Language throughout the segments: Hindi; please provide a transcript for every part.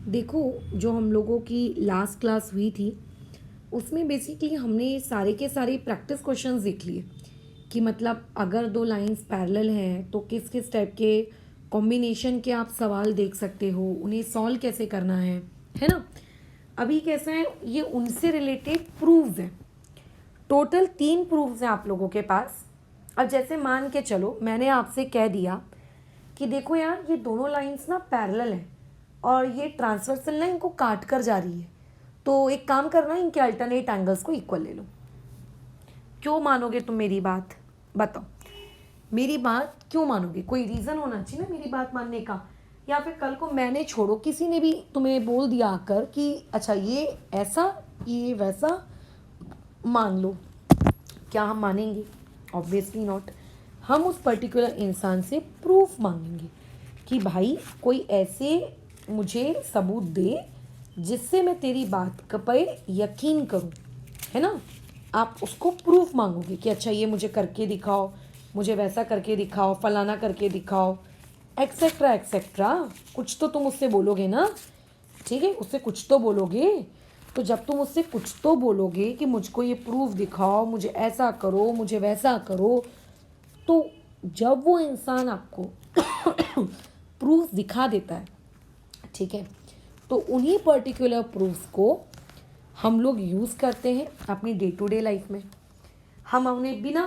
देखो, जो हम लोगों की लास्ट क्लास हुई थी उसमें बेसिकली हमने सारे के सारे प्रैक्टिस क्वेश्चंस देख लिए कि मतलब अगर दो लाइंस पैरेलल हैं तो किस किस टाइप के कॉम्बिनेशन के आप सवाल देख सकते हो, उन्हें सॉल्व कैसे करना है ना। अभी कैसा है, ये उनसे रिलेटेड प्रूफ्स हैं। टोटल 3 प्रूफ्स हैं आप लोगों के पास। अब जैसे मान के चलो मैंने आपसे कह दिया कि देखो यार, ये दोनों लाइंस ना पैरेलल हैं और ये ट्रांसवर्सल लाइन को काट कर जा रही है, तो एक काम करना, इनके अल्टरनेट एंगल्स को इक्वल ले लो। क्यों मानोगे तुम मेरी बात? बताओ, मेरी बात क्यों मानोगे? कोई रीज़न होना चाहिए ना मेरी बात मानने का। या फिर कल को मैंने छोड़ो, किसी ने भी तुम्हें बोल दिया आकर कि अच्छा ये ऐसा ये वैसा, मान लो, क्या हम मानेंगे? Obviously not. हम उस पर्टिकुलर इंसान से प्रूफ मांगेंगे कि भाई कोई ऐसे मुझे सबूत दे जिससे मैं तेरी बात पे यकीन करूं, है ना। आप उसको प्रूफ मांगोगे कि अच्छा ये मुझे करके दिखाओ, मुझे वैसा करके दिखाओ, फलाना करके दिखाओ, एक्सेट्रा एक्सेट्रा। कुछ तो तुम उससे बोलोगे ना, ठीक है, उससे कुछ तो बोलोगे। तो जब तुम उससे कुछ तो बोलोगे कि मुझको ये प्रूफ दिखाओ, मुझे ऐसा करो, मुझे वैसा करो, तो जब वो इंसान आपको प्रूफ दिखा देता है, ठीक है, तो उन्हीं पर्टिकुलर प्रूफ्स को हम लोग यूज़ करते हैं अपनी डे टू डे लाइफ में। हम उन्हें बिना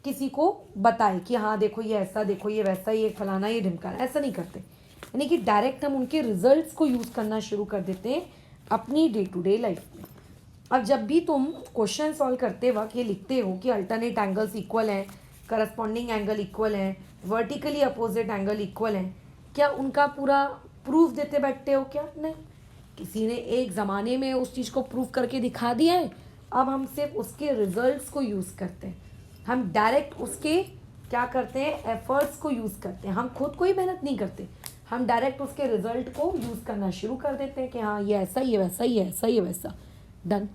किसी को बताए कि हाँ देखो ये ऐसा, देखो ये वैसा, ये फलाना, ये ढिमकाना, ऐसा नहीं करते। यानी कि डायरेक्ट हम उनके रिजल्ट्स को यूज़ करना शुरू कर देते हैं अपनी डे टू डे लाइफ में। अब जब भी तुम क्वेश्चन सॉल्व करते वक्त ये लिखते हो कि अल्टरनेट एंगल्स इक्वल हैं, करस्पॉन्डिंग एंगल इक्वल हैं, वर्टिकली अपोजिट एंगल इक्वल हैं, क्या उनका पूरा प्रूफ देते बैठते हो? क्या नहीं। किसी ने एक ज़माने में उस चीज़ को प्रूफ करके दिखा दिया है, अब हम सिर्फ उसके रिजल्ट्स को यूज़ करते हैं। हम डायरेक्ट उसके क्या करते हैं, एफर्ट्स को यूज़ करते हैं। हम खुद कोई मेहनत नहीं करते, हम डायरेक्ट उसके रिजल्ट को यूज़ करना शुरू कर देते हैं कि हाँ ये ऐसा, ये वैसा, ये ऐसा, ये वैसा, डन।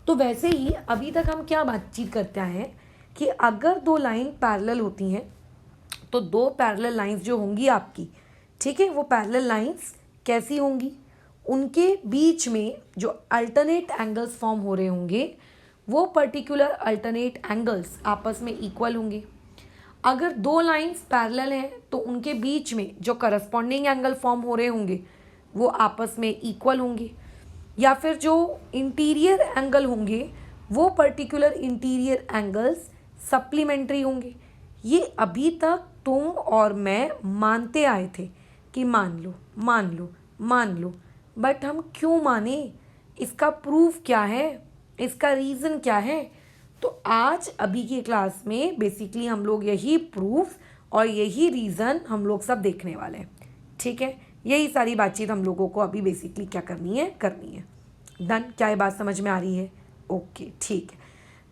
तो वैसे ही अभी तक हम क्या बातचीत करते हैं कि अगर दो लाइन पैरेलल होती हैं तो दो पैरेलल लाइंस जो होंगी आपकी, ठीक है, वो पैरेलल लाइंस कैसी होंगी? उनके बीच में जो अल्टरनेट एंगल्स फॉर्म हो रहे होंगे वो पर्टिकुलर अल्टरनेट एंगल्स आपस में इक्वल होंगे। अगर दो लाइंस पैरेलल हैं तो उनके बीच में जो करस्पॉन्डिंग एंगल फॉर्म हो रहे होंगे वो आपस में इक्वल होंगे। या फिर जो इंटीरियर एंगल होंगे वो पर्टिकुलर इंटीरियर एंगल्स सप्लीमेंट्री होंगे। ये अभी तक तुम और मैं मानते आए थे कि मान लो, मान लो, मान लो, बट हम क्यों माने? इसका प्रूफ क्या है? इसका रीज़न क्या है? तो आज अभी की क्लास में बेसिकली हम लोग यही प्रूफ और यही रीज़न हम लोग सब देखने वाले हैं, ठीक है। यही सारी बातचीत हम लोगों को अभी बेसिकली क्या करनी है, करनी है। डन? क्या ये बात समझ में आ रही है? ओके, ठीक है।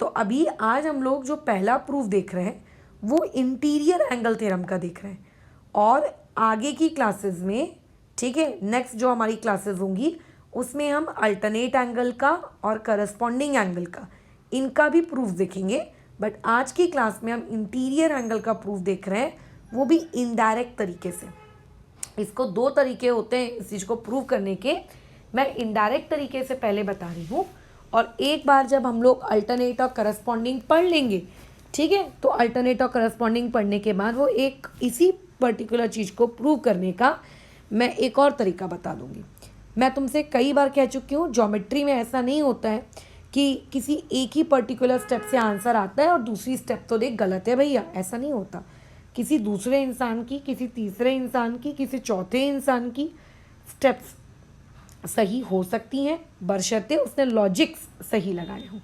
तो अभी आज हम लोग जो पहला प्रूफ देख रहे हैं वो इंटीरियर एंगल थ्योरम का देख रहे हैं, और आगे की क्लासेस में, ठीक है, नेक्स्ट जो हमारी क्लासेस होंगी उसमें हम अल्टरनेट एंगल का और करस्पॉन्डिंग एंगल का, इनका भी प्रूफ देखेंगे। बट आज की क्लास में हम इंटीरियर एंगल का प्रूफ देख रहे हैं, वो भी इनडायरेक्ट तरीके से। इसको दो तरीके होते हैं इस चीज़ को प्रूव करने के, मैं इनडायरेक्ट तरीके से पहले बता रही हूँ, और एक बार जब हम लोग अल्टरनेट और करस्पॉन्डिंग पढ़ लेंगे, ठीक है, तो अल्टरनेट और करस्पॉन्डिंग पढ़ने के बाद वो एक इसी पर्टिकुलर चीज़ को प्रूव करने का मैं एक और तरीका बता दूंगी। मैं तुमसे कई बार कह चुकी हूँ, ज्योमेट्री में ऐसा नहीं होता है कि किसी एक ही पर्टिकुलर स्टेप से आंसर आता है और दूसरी स्टेप तो देख गलत है भैया, ऐसा नहीं होता। किसी दूसरे इंसान की, किसी तीसरे इंसान की, किसी चौथे इंसान की स्टेप्स सही हो सकती हैं बशर्ते उसने लॉजिक्स सही लगाए हों।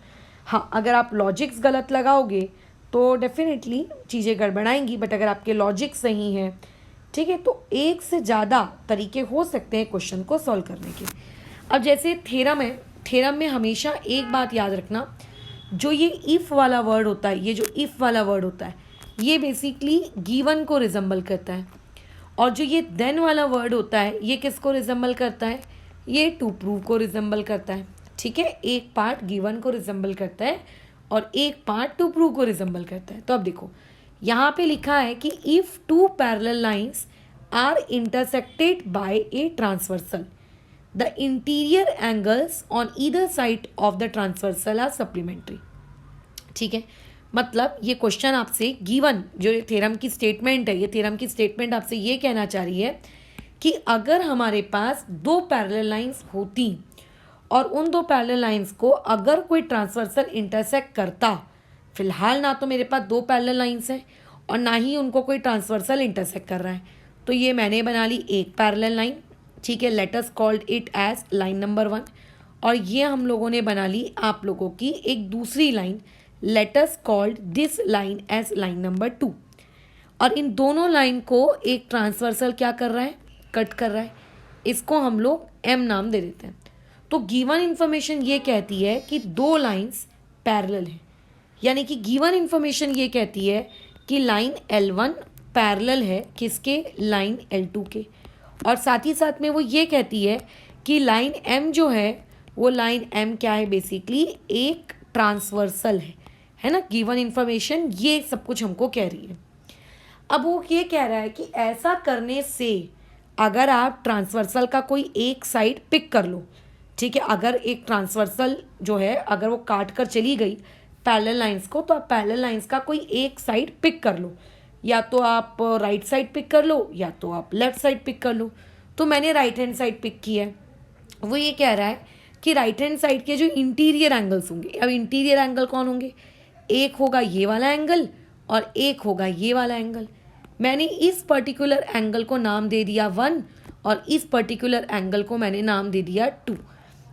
हाँ, अगर आप लॉजिक्स गलत लगाओगे तो डेफिनेटली चीज़ें गड़बड़ाएंगी, बट अगर आपके लॉजिक सही हैं, ठीक है, तो एक से ज़्यादा तरीके हो सकते हैं क्वेश्चन को सॉल्व करने के। अब जैसे थ्योरम है, थ्योरम में हमेशा एक बात याद रखना, जो ये इफ़ वाला वर्ड होता है, ये जो इफ़ वाला वर्ड होता है ये बेसिकली गिवन को रिजेंबल करता है, और जो ये देन वाला वर्ड होता है ये किसको रिजेंबल करता है? ये टू प्रूव को रिजेंबल करता है, ठीक है। एक पार्ट गिवन को रिजेंबल करता है और एक पार्ट टू प्रूव को रिजेंबल करता है। तो अब देखो यहाँ पे लिखा है कि if two parallel lines are intersected by a transversal, the interior angles on either side of the transversal are supplementary. ठीक है, मतलब ये क्वेश्चन आपसे गिवन जो ये थ्योरम की स्टेटमेंट है, ये थ्योरम की स्टेटमेंट आपसे ये कहना चाह रही है कि अगर हमारे पास दो पैरेलल लाइंस होती और उन दो पैरेलल लाइंस को अगर कोई ट्रांसवर्सल इंटरसेक्ट करता, फिलहाल ना तो मेरे पास दो पैरेलल लाइंस हैं और ना ही उनको कोई ट्रांसवर्सल इंटरसेक्ट कर रहा है, तो ये मैंने बना ली एक पैरेलल लाइन। ठीक है, let us called it as line number 1। और ये हम लोगों ने बना ली आप लोगों की एक दूसरी line, let us called this line as line number 2। और इन दोनों लाइन को एक ट्रांसवर्सल क्या कर रहा है, कट कर रहा है, इसको हम लोग एम नाम दे देते हैं। तो गिवन इंफॉर्मेशन ये कहती है कि दो लाइंस पैरेलल हैं, यानी कि गिवन इंफॉर्मेशन ये कहती है कि लाइन L1 पैरेलल है किसके, लाइन L2 के, और साथ ही साथ में वो ये कहती है कि लाइन M जो है वो लाइन M क्या है, बेसिकली एक ट्रांसवर्सल है ना। गिवन इंफॉर्मेशन ये सब कुछ हमको कह रही है। अब वो ये कह रहा है कि ऐसा करने से अगर आप ट्रांसवर्सल का कोई एक साइड पिक कर लो, ठीक है, अगर एक ट्रांसवर्सल जो है अगर वो काट कर चली गई पैरेलल लाइंस को, तो आप पैरेलल लाइंस का कोई एक साइड पिक कर लो, या तो आप राइट साइड पिक कर लो या तो आप लेफ्ट साइड पिक कर लो। तो मैंने राइट हैंड साइड पिक की है। वो ये कह रहा है कि राइट हैंड साइड के जो इंटीरियर एंगल्स होंगे, अब इंटीरियर एंगल कौन होंगे, एक होगा ये वाला एंगल और एक होगा ये वाला एंगल। मैंने इस पर्टिकुलर एंगल को नाम दे दिया 1 और इस पर्टिकुलर एंगल को मैंने नाम दे दिया 2।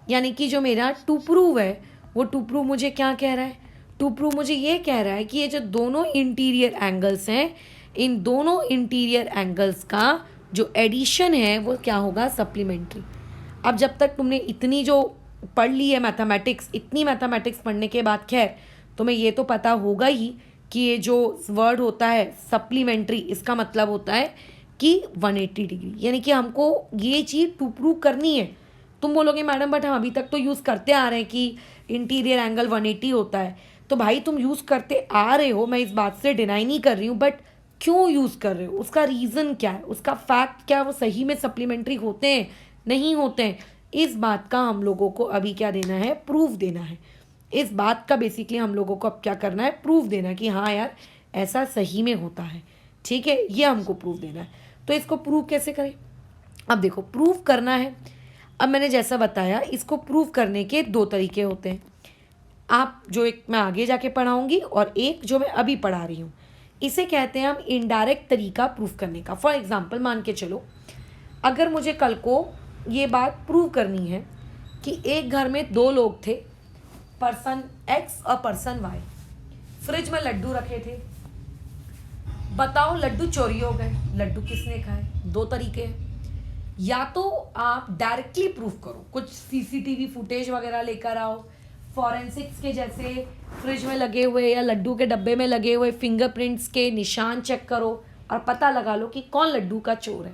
यानी कि जो मेरा टू प्रूव है वो टू प्रूव मुझे क्या कह रहा है, टू प्रूव मुझे ये कह रहा है कि ये जो दोनों इंटीरियर एंगल्स हैं, इन दोनों इंटीरियर एंगल्स का जो एडिशन है वो क्या होगा, सप्लीमेंट्री। अब जब तक तुमने इतनी जो पढ़ ली है मैथमेटिक्स, इतनी मैथमेटिक्स पढ़ने के बाद खैर तुम्हें ये तो पता होगा ही कि ये जो वर्ड होता है सप्लीमेंट्री, इसका मतलब होता है कि 180 डिग्री, यानी कि हमको ये चीज़ टू प्रूव करनी है। तुम बोलोगे मैडम बट हम अभी तक तो यूज़ करते आ रहे हैं कि इंटीरियर एंगल 180 होता है, तो भाई तुम यूज़ करते आ रहे हो, मैं इस बात से डिनाई नहीं कर रही हूँ, बट क्यों यूज़ कर रहे हो, उसका रीज़न क्या है, उसका फैक्ट क्या है, वो सही में सप्लीमेंट्री होते हैं नहीं होते हैं, इस बात का हम लोगों को अभी क्या देना है, प्रूफ देना है। इस बात का बेसिकली हम लोगों को अब क्या करना है, प्रूफ देना है कि हाँ यार ऐसा सही में होता है। ठीक है, ये हमको प्रूफ देना है। तो इसको प्रूफ कैसे करें, अब देखो प्रूफ करना है। अब मैंने जैसा बताया इसको प्रूफ करने के दो तरीके होते हैं, आप जो एक मैं आगे जाके पढ़ाऊंगी और एक जो मैं अभी पढ़ा रही हूँ, इसे कहते हैं हम इनडायरेक्ट तरीका प्रूफ करने का। फॉर एग्जांपल मान के चलो, अगर मुझे कल को ये बात प्रूव करनी है कि एक घर में दो लोग थे, पर्सन X और पर्सन Y, फ्रिज में लड्डू रखे थे, बताओ लड्डू चोरी हो गए, लड्डू किसने खाए। दो तरीके हैं, या तो आप डायरेक्टली प्रूफ करो, कुछ सीसीटीवी फुटेज वगैरह लेकर आओ, फॉरेंसिक्स के जैसे फ्रिज में लगे हुए या लड्डू के डब्बे में लगे हुए फिंगरप्रिंट्स के निशान चेक करो और पता लगा लो कि कौन लड्डू का चोर है,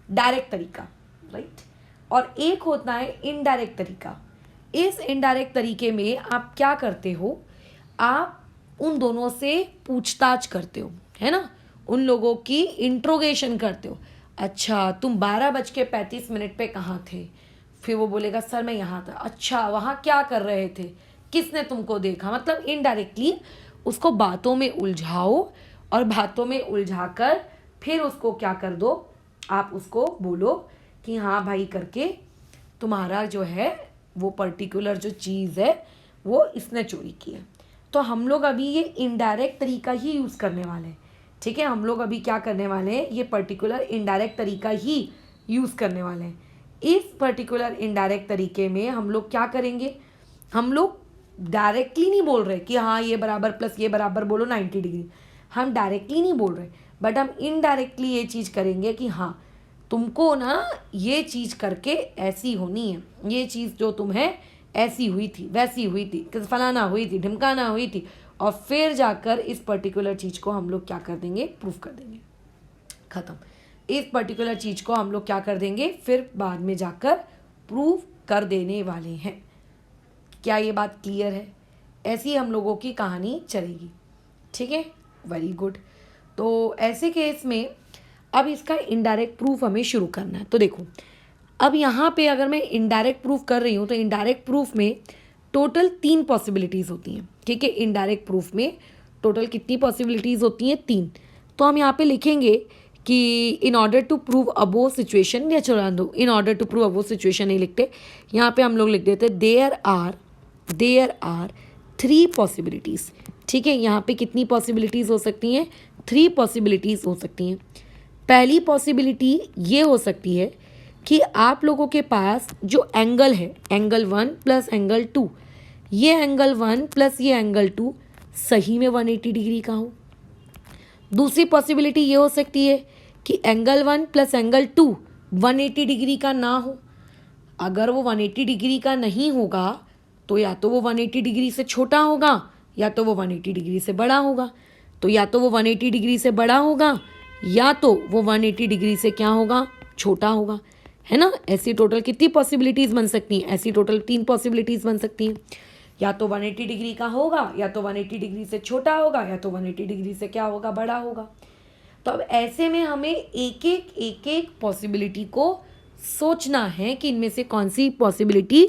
डायरेक्ट तरीका, राइट। और एक होता है इनडायरेक्ट तरीका। इस इनडायरेक्ट तरीके में आप क्या करते हो, आप उन दोनों से पूछताछ करते हो, है ना, उन लोगों की इंट्रोगेशन करते हो। अच्छा तुम 12:35 पे कहाँ थे, फिर वो बोलेगा सर मैं यहाँ था। अच्छा वहाँ क्या कर रहे थे, किसने तुमको देखा, मतलब इनडायरेक्टली उसको बातों में उलझाओ और बातों में उलझाकर फिर उसको क्या कर दो, आप उसको बोलो कि हाँ भाई करके तुम्हारा जो है वो पर्टिकुलर जो चीज़ है वो इसने चोरी की है। तो हम लोग अभी ये इनडायरेक्ट तरीका ही यूज़ करने वाले हैं। ठीक है, हम लोग अभी क्या करने वाले हैं, ये पर्टिकुलर इनडायरेक्ट तरीका ही यूज़ करने वाले हैं। इस पर्टिकुलर इनडायरेक्ट तरीके में हम लोग क्या करेंगे, हम लोग डायरेक्टली नहीं बोल रहे कि हाँ ये बराबर प्लस ये बराबर बोलो 90 डिग्री, हम डायरेक्टली नहीं बोल रहे, बट हम इनडायरेक्टली ये चीज़ करेंगे कि हाँ तुमको ना ये चीज़ करके ऐसी होनी है, ये चीज़ जो तुम है ऐसी हुई थी, वैसी हुई थी, फलाना हुई थी, ढिमकाना हुई थी, और फिर जाकर इस पर्टिकुलर चीज़ को हम लोग क्या कर देंगे, प्रूफ कर देंगे, ख़त्म। इस पर्टिकुलर चीज़ को हम लोग क्या कर देंगे, फिर बाद में जाकर प्रूफ कर देने वाले हैं। क्या ये बात क्लियर है, ऐसी हम लोगों की कहानी चलेगी। ठीक है, वेरी गुड। तो ऐसे केस में अब इसका इनडायरेक्ट प्रूफ हमें शुरू करना है। तो देखो अब यहाँ पे अगर मैं इनडायरेक्ट प्रूफ कर रही हूँ तो इनडायरेक्ट प्रूफ में टोटल 3 पॉसिबिलिटीज़ होती हैं, ठीक है। इनडायरेक्ट प्रूफ में टोटल कितनी पॉसिबिलिटीज़ होती हैं? 3। तो हम यहाँ पे लिखेंगे कि इन ऑर्डर टू प्रूव अबो सिचुएशन, या चला दो, इन ऑर्डर टू प्रूव अबो सिचुएशन नहीं लिखते, यहाँ पे हम लोग लिख देते देयर आर 3 पॉसिबिलिटीज़, ठीक है। यहाँ पे कितनी पॉसिबिलिटीज़ हो सकती हैं? 3 पॉसिबिलिटीज़ हो सकती हैं। पहली पॉसिबिलिटी ये हो सकती है कि आप लोगों के पास जो एंगल है, एंगल 1 प्लस एंगल 2, ये एंगल 1 प्लस ये एंगल 2 सही में 180 डिग्री का हो। दूसरी पॉसिबिलिटी ये हो सकती है कि एंगल 1 प्लस एंगल 2 180 डिग्री का ना हो। अगर वो 180 डिग्री का नहीं होगा तो या तो वो 180 डिग्री से छोटा होगा या तो वो 180 डिग्री से बड़ा होगा। तो या तो वो 180 डिग्री से बड़ा होगा या तो वो 180 डिग्री से क्या होगा? छोटा होगा, है ना। ऐसी टोटल कितनी पॉसिबिलिटीज़ बन सकती हैं? ऐसी टोटल 3 पॉसिबिलिटीज़ बन सकती हैं। या तो 180 डिग्री का होगा, या तो 180 डिग्री से छोटा होगा, या तो 180 डिग्री से क्या होगा? बड़ा होगा। तो अब ऐसे में हमें एक एक पॉसिबिलिटी को सोचना है कि इनमें से कौन सी पॉसिबिलिटी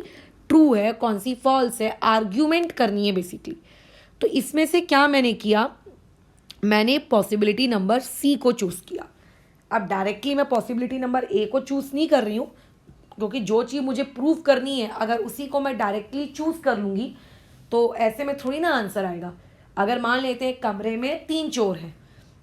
ट्रू है, कौन सी फॉल्स है, आर्ग्यूमेंट करनी है बेसिकली। तो इसमें से क्या मैंने किया? मैंने पॉसिबिलिटी नंबर सी को चूज़ किया। अब डायरेक्टली मैं पॉसिबिलिटी नंबर ए को चूज़ नहीं कर रही हूँ, क्योंकि जो चीज़ मुझे प्रूव करनी है अगर उसी को मैं डायरेक्टली चूज़ कर लूँगी तो ऐसे में थोड़ी ना आंसर आएगा। अगर मान लेते हैं कमरे में 3 चोर हैं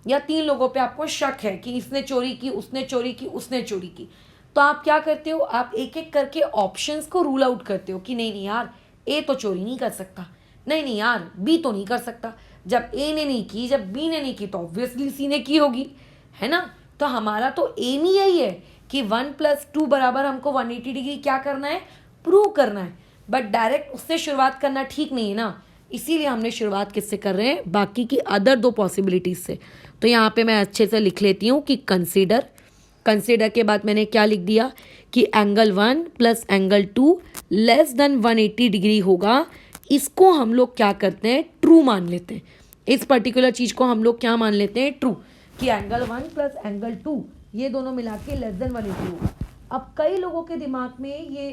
या 3 लोगों पे आपको शक है कि इसने चोरी की, उसने चोरी की, उसने चोरी की, तो आप क्या करते हो? आप एक एक करके ऑप्शंस को रूल आउट करते हो कि नहीं नहीं यार, ए तो चोरी नहीं कर सकता, नहीं नहीं यार बी तो नहीं कर सकता। जब ए ने नहीं की, जब बी ने नहीं की तो ऑब्वियसली सी ने की होगी, है ना। तो हमारा तो एम ही यही है कि 1 + 2 बराबर हमको 180 डिग्री क्या करना है? प्रूव करना है। बट डायरेक्ट उससे शुरुआत करना ठीक नहीं है ना, इसीलिए हमने शुरुआत किससे कर रहे हैं? बाकी की अदर 2 पॉसिबिलिटीज़ से। तो यहाँ पे मैं अच्छे से लिख लेती हूँ कि कंसीडर के बाद मैंने क्या लिख दिया कि angle 1 plus angle 2 less than 180 degree होगा। इसको हम लोग क्या करते हैं? ट्रू मान लेते हैं। इस पर्टिकुलर चीज़ को हम लोग क्या मान लेते हैं? ट्रू, कि एंगल 1 प्लस एंगल 2 ये दोनों मिला के लेस देन 180 होगा। अब कई लोगों के दिमाग में ये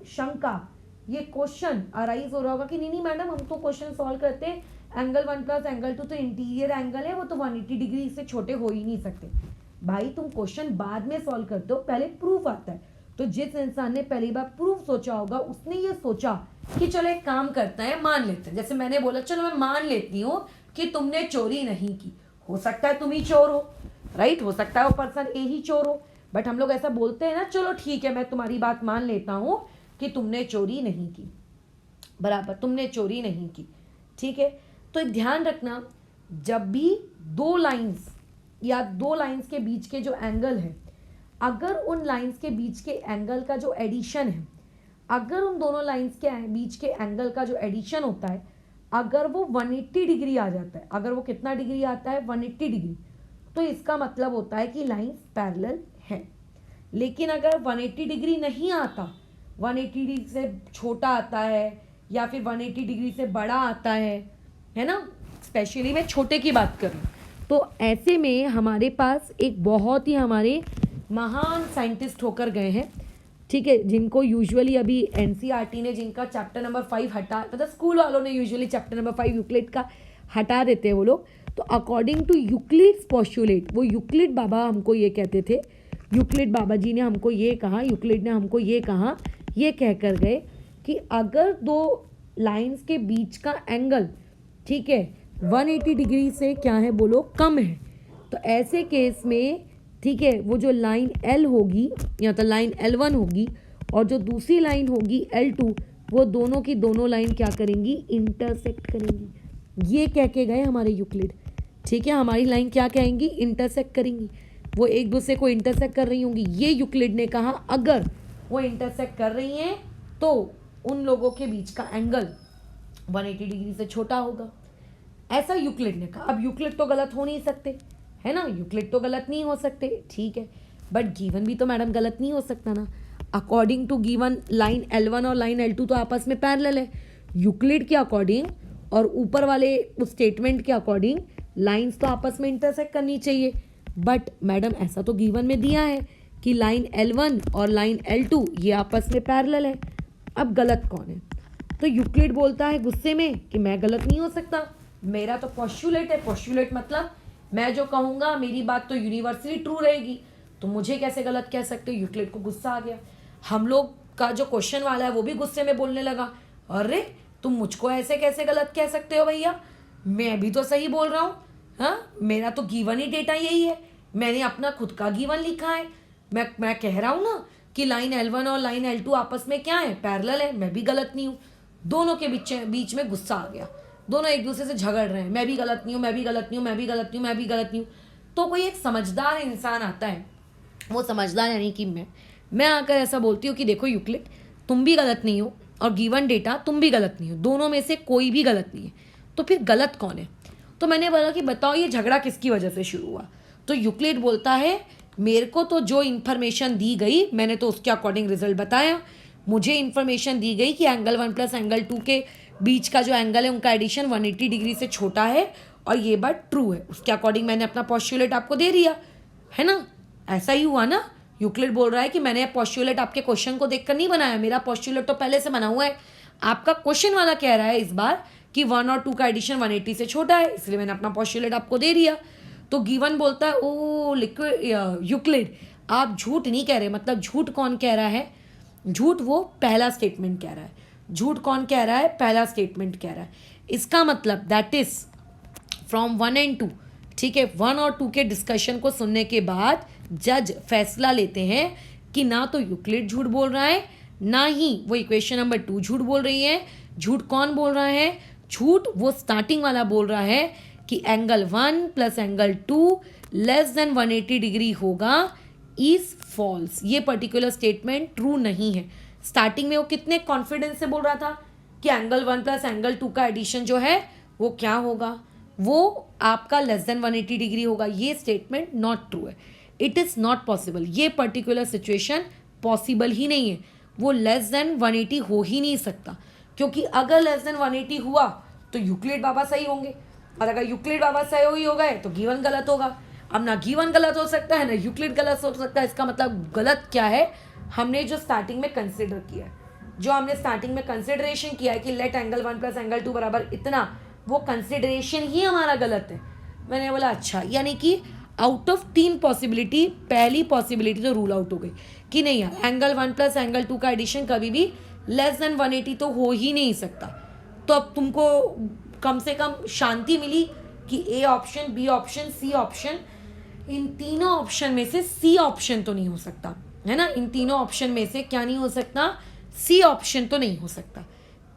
शंका, ये क्वेश्चन अराइज हो रहा होगा कि नहीं नहीं मैडम, हम तो क्वेश्चन सॉल्व करते हैं, एंगल 1 प्लस एंगल 2 तो इंटीरियर एंगल है, वो तो 180 डिग्री से छोटे हो ही नहीं सकते। भाई तुम क्वेश्चन बाद में सॉल्व करते हो, पहले प्रूफ आता है। तो जिस इंसान ने पहली बार प्रूफ सोचा होगा उसने ये सोचा कि चलो एक काम करता है, मान लेते हैं। जैसे मैंने बोला चलो मैं मान लेती हूँ कि तुमने चोरी नहीं की, हो सकता है तुम ही चोर हो, राइट, हो सकता है वो पर्सन ए ही चोर हो, बट हम लोग ऐसा बोलते हैं ना, चलो ठीक है मैं तुम्हारी बात मान लेता हूँ कि तुमने चोरी नहीं की, बराबर, तुमने चोरी नहीं की, ठीक है। तो ध्यान रखना, जब भी 2 लाइंस या 2 लाइंस के बीच के जो एंगल है, अगर उन लाइंस के बीच के एंगल का जो एडिशन है, अगर उन दोनों लाइंस के बीच के एंगल का जो एडिशन होता है, अगर वो 180 डिग्री आ जाता है, अगर वो कितना डिग्री आता है? 180 डिग्री, तो इसका मतलब होता है कि लाइंस पैरेलल है। लेकिन अगर 180 डिग्री नहीं आता, 180 डिग्री से छोटा आता है या फिर 180 डिग्री से बड़ा आता है ना, स्पेशली मैं छोटे की बात कर रही हूँ, तो ऐसे में हमारे पास एक बहुत ही हमारे महान साइंटिस्ट होकर गए हैं, ठीक है, जिनको यूजुअली अभी एनसीईआरटी ने जिनका चैप्टर नंबर 5 हटा, मतलब स्कूल वालों ने यूजुअली चैप्टर नंबर 5 यूक्लिड का हटा देते हैं वो लोग। तो अकॉर्डिंग टू यूक्लिड्स पोस्टुलेट, वो यूक्लिड बाबा हमको ये कहते थे, यूक्लिड बाबा जी ने हमको ये कहा, यूक्लिड ने हमको ये कहा, ये कह कर गए कि अगर 2 लाइंस के बीच का एंगल, ठीक है, 180 डिग्री से क्या है बोलो? कम है, तो ऐसे केस में, ठीक है, वो जो लाइन L होगी या तो लाइन L1 होगी और जो दूसरी लाइन होगी L2, वो दोनों की दोनों लाइन क्या करेंगी? इंटरसेक्ट करेंगी। ये कह के गए हमारे यूक्लिड, ठीक है, हमारी लाइन क्या कहेंगी? इंटरसेक्ट करेंगी, वो एक दूसरे को इंटरसेक्ट कर रही होंगी। ये यूक्लिड ने कहा अगर वो इंटरसेक्ट कर रही हैं तो उन लोगों के बीच का एंगल 180 डिग्री से छोटा होगा, ऐसा यूक्लिड ने कहा। अब यूक्लिड तो गलत हो नहीं सकते, है ना, यूक्लिड तो गलत नहीं हो सकते, ठीक है, बट गिवन भी तो मैडम गलत नहीं हो सकता ना। According to given line L1 और लाइन L2 तो आपस में पैरेलल है, यूक्लिड के अकॉर्डिंग और ऊपर वाले उस स्टेटमेंट के अकॉर्डिंग लाइंस तो आपस में इंटरसेक्ट करनी चाहिए। बट मैडम ऐसा तो गिवन में दिया है कि लाइन L1 और लाइन L2 ये आपस में पैरेलल है। अब गलत कौन है? तो यूक्लिड बोलता है गुस्से में कि मैं गलत नहीं हो सकता, मेरा तो पोस्टुलेट है। पोस्टुलेट मतलब मैं जो कहूँगा मेरी बात तो यूनिवर्सली ट्रू रहेगी, तो मुझे कैसे गलत कह सकते हो? यूक्लिड को गुस्सा आ गया। हम लोग का जो क्वेश्चन वाला है वो भी गुस्से में बोलने लगा, अरे तुम मुझको ऐसे कैसे गलत कह सकते हो भैया, मैं भी तो सही बोल रहा हूँ। हाँ, मेरा तो गिवन ही डेटा यही है, मैंने अपना खुद का गिवन लिखा है, मैं कह रहा हूँ ना कि लाइन L1 और लाइन L2 आपस में क्या है, पैरेलल है, मैं भी गलत नहीं हूँ। दोनों के बीच में गुस्सा आ गया, दोनों एक दूसरे से झगड़ रहे हैं, मैं भी गलत नहीं हूँ, मैं भी गलत नहीं हूँ, मैं भी गलत नहीं हूँ, मैं भी गलत नहीं हूँ। तो कोई एक समझदार इंसान आता है, वो समझदार यानी कि मैं आकर ऐसा बोलती हूँ कि देखो यूक्लिड, तुम भी गलत नहीं हो और गिवन डेटा तुम भी गलत नहीं हो, दोनों में से कोई भी गलत नहीं है, तो फिर गलत कौन है? तो मैंने बोला कि बताओ ये झगड़ा किसकी वजह से शुरू हुआ? तो यूक्लिड बोलता है मेरे को तो जो इन्फॉर्मेशन दी गई मैंने तो उसके अकॉर्डिंग रिजल्ट बताया। मुझे इन्फॉर्मेशन दी गई कि एंगल 1 प्लस एंगल 2 के बीच का जो एंगल है उनका एडिशन 180 डिग्री से छोटा है और ये बात ट्रू है, उसके अकॉर्डिंग मैंने अपना पोस्टुलेट आपको दे दिया है ना। ऐसा ही हुआ ना। यूक्लिड बोल रहा है कि मैंने पोस्टुलेट आपके क्वेश्चन को देखकर नहीं बनाया, मेरा पोस्टुलेट तो पहले से बना हुआ है। आपका क्वेश्चन वाला कह रहा है इस बार कि 1 और 2 का एडिशन 180 से छोटा है, इसलिए मैंने अपना पोस्टुलेट आपको दे दिया। तो गिवन बोलता है ओ यूक्लिड आप झूठ नहीं कह रहे। मतलब झूठ कौन कह रहा है? झूठ वो पहला स्टेटमेंट कह रहा है। झूठ कौन कह रहा है? पहला स्टेटमेंट कह रहा है। इसका मतलब दैट इज फ्रॉम 1 and 2, ठीक है, 1 और 2 के डिस्कशन को सुनने के बाद जज फैसला लेते हैं कि ना तो यूक्लिड झूठ बोल रहा है, ना ही वो इक्वेशन नंबर 2 झूठ बोल रही है। झूठ कौन बोल रहा है? झूठ वो स्टार्टिंग वाला बोल रहा है कि angle 1 plus angle 2 less than 180 degree होगा इज फॉल्स। ये पर्टिकुलर स्टेटमेंट ट्रू नहीं है। स्टार्टिंग में वो कितने कॉन्फिडेंस से बोल रहा था कि एंगल 1 प्लस एंगल 2 का एडिशन जो है वो क्या होगा, वो आपका लेस देन 180 डिग्री होगा। ये स्टेटमेंट नॉट ट्रू है, इट इज़ नॉट पॉसिबल। ये पर्टिकुलर सिचुएशन पॉसिबल ही नहीं है, वो लेस देन 180 हो ही नहीं सकता, क्योंकि अगर लेस देन 180 हुआ तो यूक्लिड बाबा सही होंगे, और अगर यूक्लिड बाबा सही हो गए तो गिवन गलत होगा। अब ना गिवन गलत हो सकता है ना यूक्लिड गलत हो सकता है। इसका मतलब गलत क्या है? हमने जो स्टार्टिंग में कंसिडर किया है, जो हमने स्टार्टिंग में कंसिडरेशन किया है कि लेट एंगल 1 प्लस एंगल 2 बराबर इतना, वो कंसिडरेशन ही हमारा गलत है। मैंने बोला अच्छा, यानी कि आउट ऑफ 3 पॉसिबिलिटी पहली पॉसिबिलिटी तो रूल आउट हो गई कि नहीं यार, एंगल 1 प्लस एंगल 2 का एडिशन कभी भी लेस देन 180 तो हो ही नहीं सकता। तो अब तुमको कम से कम शांति मिली कि A option, B option, C option, इन तीनों ऑप्शन में से सी ऑप्शन तो नहीं हो सकता, है ना। इन तीनों ऑप्शन में से क्या नहीं हो सकता? सी ऑप्शन तो नहीं हो सकता।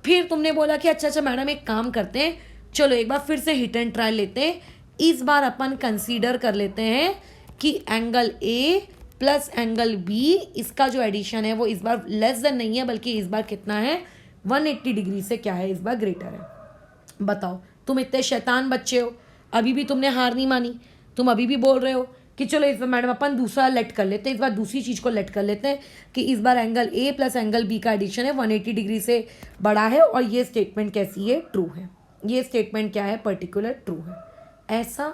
फिर तुमने बोला कि अच्छा मैडम एक काम करते हैं, चलो एक बार फिर से हिट एंड ट्रायल लेते हैं। इस बार अपन कंसीडर कर लेते हैं कि angle A plus angle B, इसका जो एडिशन है वो इस बार लेस देन नहीं है, बल्कि इस बार कितना है? 180 डिग्री से क्या है? इस बार ग्रेटर है। बताओ, तुम इतने शैतान बच्चे हो, अभी भी तुमने हार नहीं मानी। तुम अभी भी बोल रहे हो कि चलो इस बार मैडम अपन दूसरा लेट कर लेते हैं, इस बार दूसरी चीज़ को लेट कर लेते हैं कि इस बार angle A plus angle B का एडिशन है 180 डिग्री से बड़ा है, और ये स्टेटमेंट कैसी है? ट्रू है। ये स्टेटमेंट क्या है? पर्टिकुलर ट्रू है। ऐसा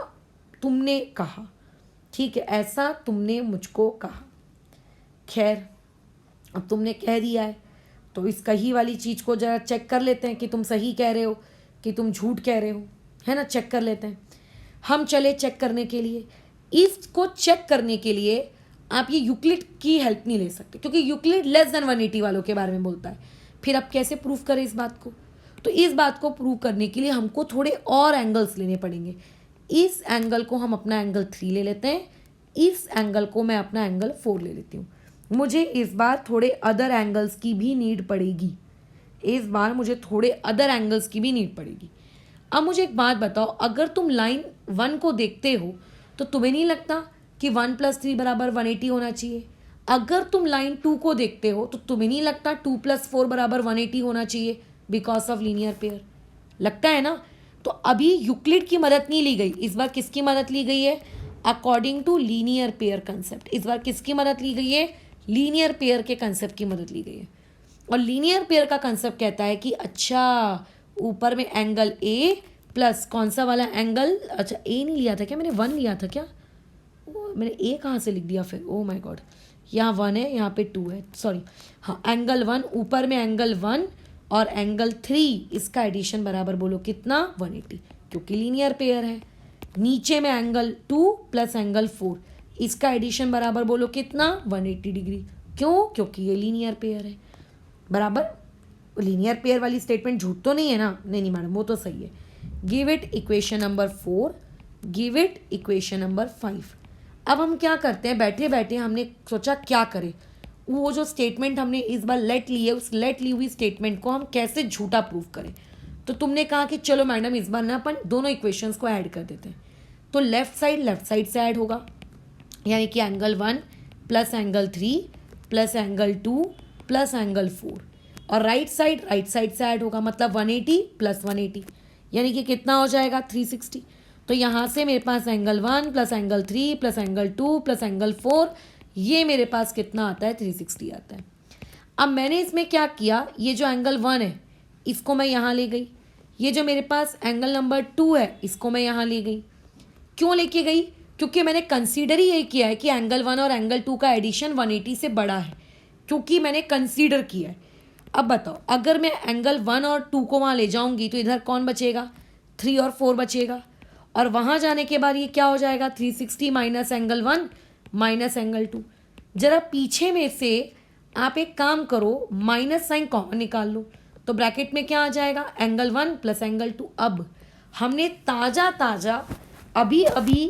तुमने कहा, ठीक है, ऐसा तुमने मुझको कहा। खैर, अब तुमने कह दिया है तो इस कही वाली चीज़ को ज़रा चेक कर लेते हैं कि तुम सही कह रहे हो कि तुम झूठ कह रहे हो, है ना। चेक कर लेते हैं। हम चले चेक करने के लिए। इसको चेक करने के लिए आप ये यूक्लिड की हेल्प नहीं ले सकते, क्योंकि यूक्लिड लेस देन 180 वालों के बारे में बोलता है। फिर आप कैसे प्रूव करें इस बात को? तो इस बात को प्रूव करने के लिए हमको थोड़े और एंगल्स लेने पड़ेंगे। इस एंगल को हम अपना एंगल 3 ले लेते हैं, इस एंगल को मैं अपना एंगल 4 ले लेती हूँ। मुझे इस बार थोड़े अदर एंगल्स की भी नीड पड़ेगी। इस बार मुझे थोड़े अदर एंगल्स की भी नीड पड़ेगी। अब मुझे एक बात बताओ, अगर तुम लाइन 1 को देखते हो तो तुम्हें नहीं लगता कि 1 + 3 बराबर 180 होना चाहिए? अगर तुम लाइन 2 को देखते हो तो तुम्हें नहीं लगता 2 + 4 बराबर 180 होना चाहिए बिकॉज ऑफ लीनियर पेयर? लगता है ना। तो अभी यूक्लिड की मदद नहीं ली गई, इस बार किसकी मदद ली गई है? According to linear pair concept. इस बार किसकी मदद ली गई है? लीनियर पेयर के कंसेप्ट की मदद ली गई है। और लीनियर पेयर का कंसेप्ट कहता है कि अच्छा, ऊपर में एंगल ए प्लस कौन सा वाला एंगल, अच्छा ए नहीं लिया था क्या मैंने, 1 लिया था क्या? मैंने ए कहाँ से लिख दिया फिर, ओ माय गॉड, यहाँ 1 है, यहाँ पे 2 है, सॉरी। हाँ, एंगल 1, ऊपर में एंगल 1 और एंगल 3, इसका एडिशन बराबर बोलो कितना, 180, क्योंकि लीनियर पेयर है। नीचे में एंगल 2 प्लस एंगल 4, इसका एडिशन बराबर बोलो कितना, 180 डिग्री। क्यों? क्योंकि ये लीनियर पेयर है। बराबर, लीनियर पेयर वाली स्टेटमेंट झूठ तो नहीं है ना? नहीं मैडम, वो तो सही है। Give it equation number 4, give it equation number 5। अब हम क्या करते हैं, बैठे बैठे हमने सोचा क्या करें, वो जो स्टेटमेंट हमने इस बार लेट ली है, उस लेट ली हुई स्टेटमेंट को हम कैसे झूठा प्रूव करें। तो तुमने कहा कि चलो मैडम इस बार ना अपन दोनों इक्वेशंस को ऐड कर देते हैं। तो लेफ्ट साइड से ऐड होगा, यानी कि angle 1 plus angle 3 plus angle 2 plus angle 4, और राइट साइड से ऐड होगा, मतलब 180 प्लस 180, यानी कि कितना हो जाएगा, 360। तो यहाँ से मेरे पास angle 1 plus angle 3 plus angle 2 plus angle 4, ये मेरे पास कितना आता है, 360 आता है। अब मैंने इसमें क्या किया, ये जो एंगल 1 है इसको मैं यहाँ ले गई, ये जो मेरे पास एंगल नंबर 2 है इसको मैं यहाँ ले गई। क्यों लेके गई? क्योंकि मैंने कंसीडर ही यही किया है कि एंगल 1 और एंगल 2 का एडिशन 180 से बड़ा है, क्योंकि मैंने कंसीडर किया है। अब बताओ, अगर मैं एंगल 1 और 2 को वहाँ ले जाऊँगी तो इधर कौन बचेगा, 3 और 4 बचेगा, और वहाँ जाने के बाद ये क्या हो जाएगा, 360 माइनस एंगल 1 माइनस एंगल 2। जरा पीछे में से आप एक काम करो, माइनस साइन कॉमन निकाल लो, तो ब्रैकेट में क्या आ जाएगा, एंगल 1 प्लस एंगल 2। अब हमने ताज़ा अभी अभी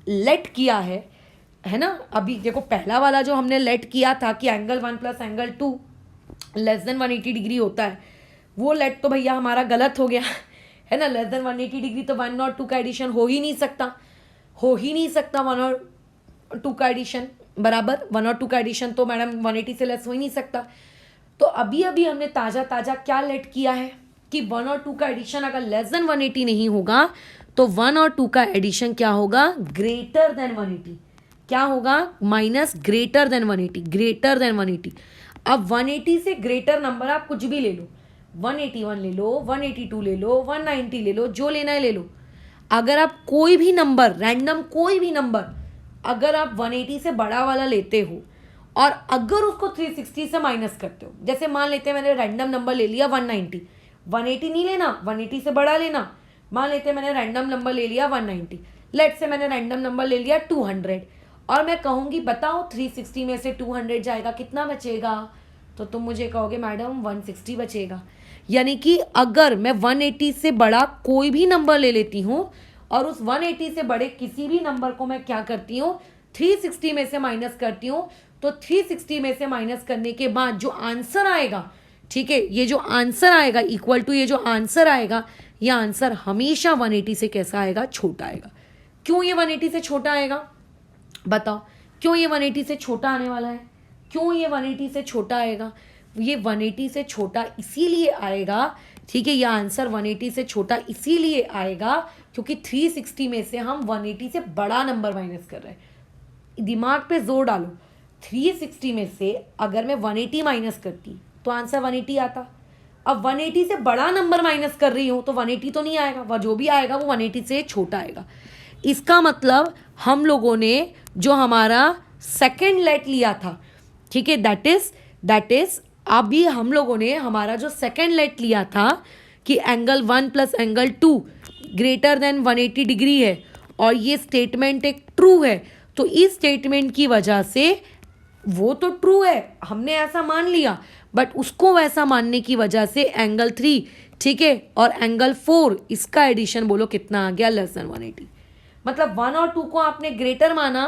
लेट किया है ना। अभी देखो, पहला वाला जो हमने लेट किया था कि angle 1 plus angle 2 less than 180 degree होता है, वो लेट तो भैया हमारा गलत हो गया है ना। लेस देन 180 डिग्री तो 1 और 2 का एडिशन हो ही नहीं सकता 1 और 2 का एडिशन बराबर, 1 और 2 का एडिशन तो मैडम 180 से लेस हो ही नहीं सकता। तो अभी अभी हमने ताज़ा क्या लेट किया है कि 1 और 2 का एडिशन अगर लेस देन 180 नहीं होगा तो 1 और 2 का एडिशन क्या होगा, ग्रेटर देन 180। क्या होगा, माइनस ग्रेटर देन 180। अब 180 से ग्रेटर नंबर आप कुछ भी ले लो, 181 ले लो, 182 ले लो, 190 ले लो, जो लेना है ले लो। अगर आप कोई भी नंबर, रैंडम कोई भी नंबर, अगर आप 180 से बड़ा वाला लेते हो और अगर उसको 360 से माइनस करते हो, जैसे मान लेते हैं मैंने रैंडम नंबर ले लिया 190, 180 नहीं लेना, 180 से बड़ा लेना। मान लेते हैं मैंने रैंडम नंबर ले लिया 190, लेट से मैंने रैंडम नंबर ले लिया 200, और मैं कहूँगी बताओ 360 में से 200 जाएगा, कितना बचेगा? तो तुम मुझे कहोगे मैडम 160 बचेगा। यानी कि अगर मैं 180 से बड़ा कोई भी नंबर ले लेती हूँ और उस 180 से बड़े किसी भी नंबर को मैं क्या करती हूँ, 360 में से माइनस करती हूँ, तो 360 में से माइनस करने के बाद जो आंसर आएगा, ठीक है, ये जो आंसर आएगा इक्वल टू ये जो आंसर आएगा, ये आंसर हमेशा 180 से कैसा आएगा, छोटा आएगा। क्यों ये 180 से छोटा आएगा, बताओ क्यों ये 180 से छोटा आने वाला है? क्यों ये 180 से छोटा आएगा? ये 180 से छोटा इसीलिए आएगा, ठीक है, ये आंसर 180 से छोटा इसीलिए आएगा क्योंकि 360 में से हम 180 से बड़ा नंबर माइनस कर रहे हैं। दिमाग पे जोर डालो, 360 में से अगर मैं 180 माइनस करती तो आंसर 180 आता। अब 180 से बड़ा नंबर माइनस कर रही हूँ तो 180 तो नहीं आएगा, वह जो भी आएगा वो 180 से छोटा आएगा। इसका मतलब हम लोगों ने जो हमारा सेकेंड लेट लिया था, ठीक है, दैट इज अभी हम लोगों ने हमारा जो सेकेंड लेट लिया था कि angle 1 plus angle 2 greater than 180 degree है और ये स्टेटमेंट एक ट्रू है, तो इस स्टेटमेंट की वजह से वो तो ट्रू है, हमने ऐसा मान लिया, बट उसको वैसा मानने की वजह से एंगल 3, ठीक है, और एंगल 4, इसका एडिशन बोलो कितना आ गया, लेस देन 180। मतलब 1 और 2 को आपने ग्रेटर माना,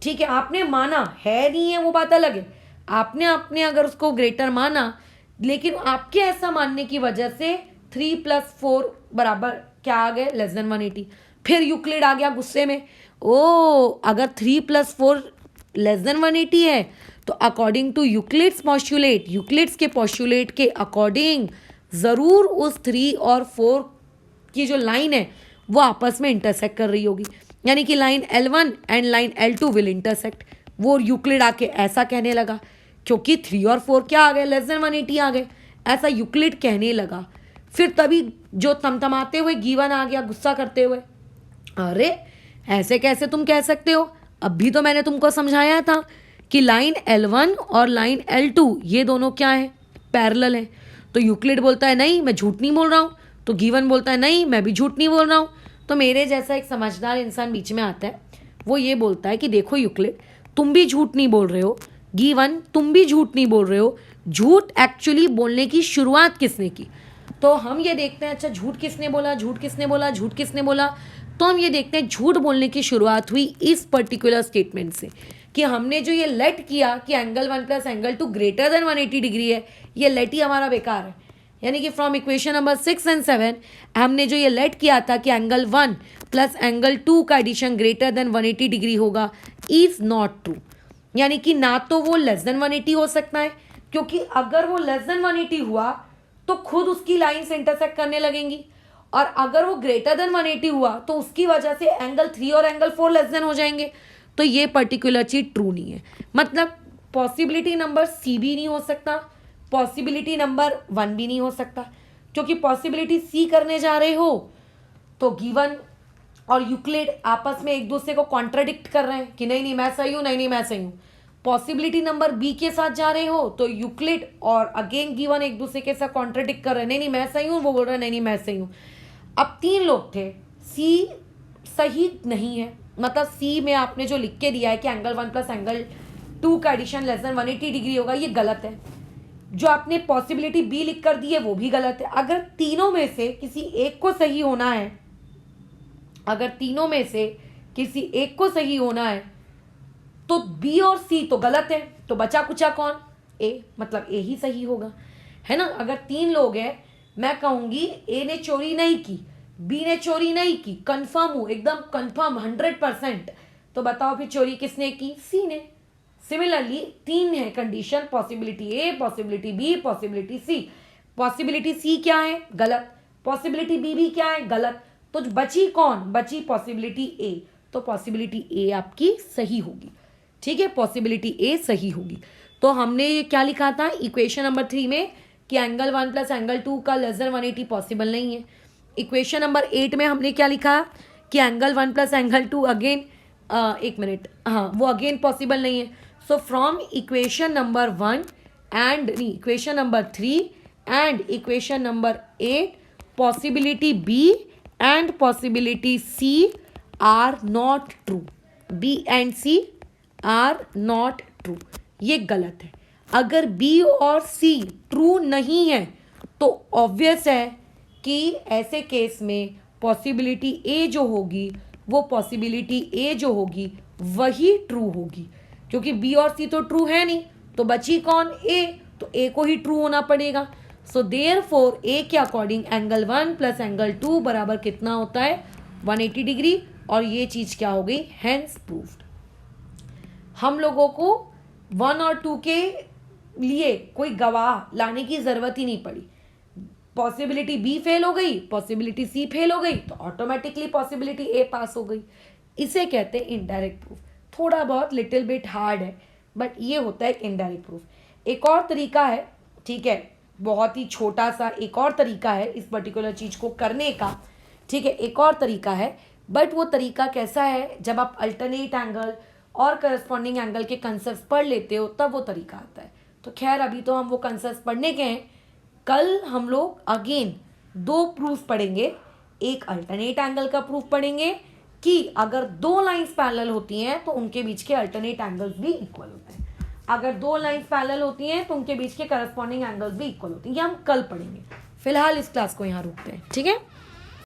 ठीक है, आपने माना है नहीं है वो बात अलग है, आपने अगर उसको ग्रेटर माना, लेकिन आपके ऐसा मानने की वजह से 3 + 4 बराबर क्या आ गए, लेस देन 180। फिर यूक्लिड आ गया गुस्से में, ओ अगर 3 + 4 लेस देन 180 है तो according to Euclid's postulate, Euclid's के पॉस्टुलेट के अकॉर्डिंग ज़रूर उस 3 और 4 की जो लाइन है वो आपस में इंटरसेक्ट कर रही होगी, यानी कि line L1 and line L2 will intersect. वो यूक्लिड आके ऐसा कहने लगा क्योंकि 3 और 4 क्या आ गए, लेस देन 180 आ गए, ऐसा यूक्लिड कहने लगा। फिर तभी जो तमतमाते हुए गीवन आ गया गुस्सा करते हुए, अरे ऐसे कैसे तुम कह सकते हो, अभी तो मैंने तुमको समझाया था कि लाइन L1 और लाइन L2 ये दोनों क्या है, पैरेलल है। तो यूक्लिड बोलता है नहीं मैं झूठ नहीं बोल रहा हूँ, तो गिवन बोलता है नहीं मैं भी झूठ नहीं बोल रहा हूँ। तो मेरे जैसा एक समझदार इंसान बीच में आता है, वो ये बोलता है कि देखो यूक्लिड तुम भी झूठ नहीं बोल रहे हो, गिवन तुम भी झूठ नहीं बोल रहे हो, झूठ एक्चुअली बोलने की शुरुआत किसने की। तो हम ये देखते हैं अच्छा झूठ किसने बोला, झूठ किसने बोला, झूठ किसने बोला। तो हम ये देखते हैं झूठ बोलने की शुरुआत हुई इस पर्टिकुलर स्टेटमेंट से कि हमने जो ये लेट किया कि angle 1 plus angle 2 greater than 180 degree है, ये लेट ही हमारा बेकार है। यानी कि फ्रॉम इक्वेशन नंबर 6 एंड 7 हमने जो ये लेट किया था कि एंगल 1 प्लस एंगल 2 का एडिशन ग्रेटर देन 180 डिग्री होगा, इज नॉट ट्रू। यानी कि ना तो वो लेस देन 180 हो सकता है, क्योंकि अगर वो लेस देन 180 हुआ तो खुद उसकी लाइंस इंटरसेक्ट करने लगेंगी, और अगर वो ग्रेटर देन 180 हुआ तो उसकी वजह से एंगल 3 और एंगल 4 लेस देन हो जाएंगे। तो ये पर्टिकुलर चीज ट्रू नहीं है। मतलब पॉसिबिलिटी नंबर सी भी नहीं हो सकता, पॉसिबिलिटी नंबर 1 भी नहीं हो सकता, क्योंकि पॉसिबिलिटी सी करने जा रहे हो तो गिवन और यूक्लिड आपस में एक दूसरे को कॉन्ट्राडिक्ट कर रहे हैं कि नहीं नहीं मैं सही हूं, नहीं नहीं मैं सही हूं। पॉसिबिलिटी नंबर बी के साथ जा रहे हो तो यूक्लिड और अगेन गिवन एक दूसरे के साथ कॉन्ट्राडिक्ट कर रहे हैं, नहीं नहीं मैं सही हूं, वो बोल रहा है नहीं नहीं मैं सही हूं। अब 3 लोग थे, सी सही नहीं है, मतलब सी में आपने जो लिख के दिया है कि एंगल 1 प्लस एंगल 2 का एडिशन लेस देन 180 डिग्री होगा, ये गलत है। जो आपने पॉसिबिलिटी बी लिख कर दी है वो भी गलत है। अगर तीनों में से किसी एक को सही होना है, अगर तीनों में से किसी एक को सही होना है तो बी और सी तो गलत है, तो बचा कुचा कौन, ए, मतलब ए ही सही होगा, है ना। अगर 3 लोग हैं, मैं कहूंगी ए ने चोरी नहीं की, बी ने चोरी नहीं की, कंफर्म हूं, एकदम कंफर्म 100%, तो बताओ फिर चोरी किसने की, सी ने। सिमिलरली 3 है कंडीशन, पॉसिबिलिटी ए, पॉसिबिलिटी बी, पॉसिबिलिटी सी। पॉसिबिलिटी सी क्या है, गलत, पॉसिबिलिटी बी भी क्या है, गलत, तो बची कौन, बची पॉसिबिलिटी ए, तो पॉसिबिलिटी ए आपकी सही होगी। ठीक है, पॉसिबिलिटी ए सही होगी। तो हमने ये क्या लिखा था इक्वेशन नंबर 3 में कि एंगल 1 प्लस एंगल 2 का लेस देन 180 पॉसिबल नहीं है। इक्वेशन नंबर 8 में हमने क्या लिखा कि एंगल 1 प्लस एंगल 2 अगेन, एक मिनट, हाँ वो अगेन पॉसिबल नहीं है। So from equation number 1 and equation number 3 and equation number 8 possibility B and possibility C are not true, B and C are not true, ये गलत है। अगर बी और सी ट्रू नहीं है तो ऑब्वियस है कि ऐसे केस में पॉसिबिलिटी ए जो होगी, वो पॉसिबिलिटी ए जो होगी वही ट्रू होगी, क्योंकि बी और सी तो ट्रू है नहीं, तो बची कौन, ए, तो ए को ही ट्रू होना पड़ेगा। सो देयरफॉर ए के अकॉर्डिंग एंगल 1 प्लस एंगल 2 बराबर कितना होता है, 180 डिग्री, और ये चीज क्या हो गई, हेंस प्रूव्ड। हम लोगों को 1 और 2 के लिए कोई गवाह लाने की जरूरत ही नहीं पड़ी। पॉसिबिलिटी बी फेल हो गई, पॉसिबिलिटी सी फेल हो गई, तो ऑटोमेटिकली पॉसिबिलिटी ए पास हो गई। इसे कहते हैं इनडायरेक्ट प्रूफ। थोड़ा बहुत लिटिल बिट हार्ड है, बट ये होता है इनडायरेक्ट प्रूफ। एक और तरीका है, ठीक है, बहुत ही छोटा सा एक और तरीका है इस पर्टिकुलर चीज को करने का, ठीक है, एक और तरीका है, बट वो तरीका कैसा है, जब आप अल्टरनेट एंगल और करस्पॉन्डिंग एंगल के कंसेप्ट पढ़ लेते हो तब वो तरीका आता है। तो खैर अभी तो हम वो कंसेप्ट पढ़ने के हैं, कल हम लोग अगेन 2 प्रूफ पढ़ेंगे। एक अल्टरनेट एंगल का प्रूफ पढ़ेंगे कि अगर 2 लाइंस पैरेलल होती हैं तो उनके बीच के अल्टरनेट एंगल्स भी इक्वल होते हैं, अगर 2 लाइंस पैरेलल होती हैं तो उनके बीच के करस्पॉन्डिंग एंगल्स भी इक्वल होते हैं। ये हम कल पढ़ेंगे। फिलहाल इस क्लास को यहाँ रोकते हैं, ठीक है।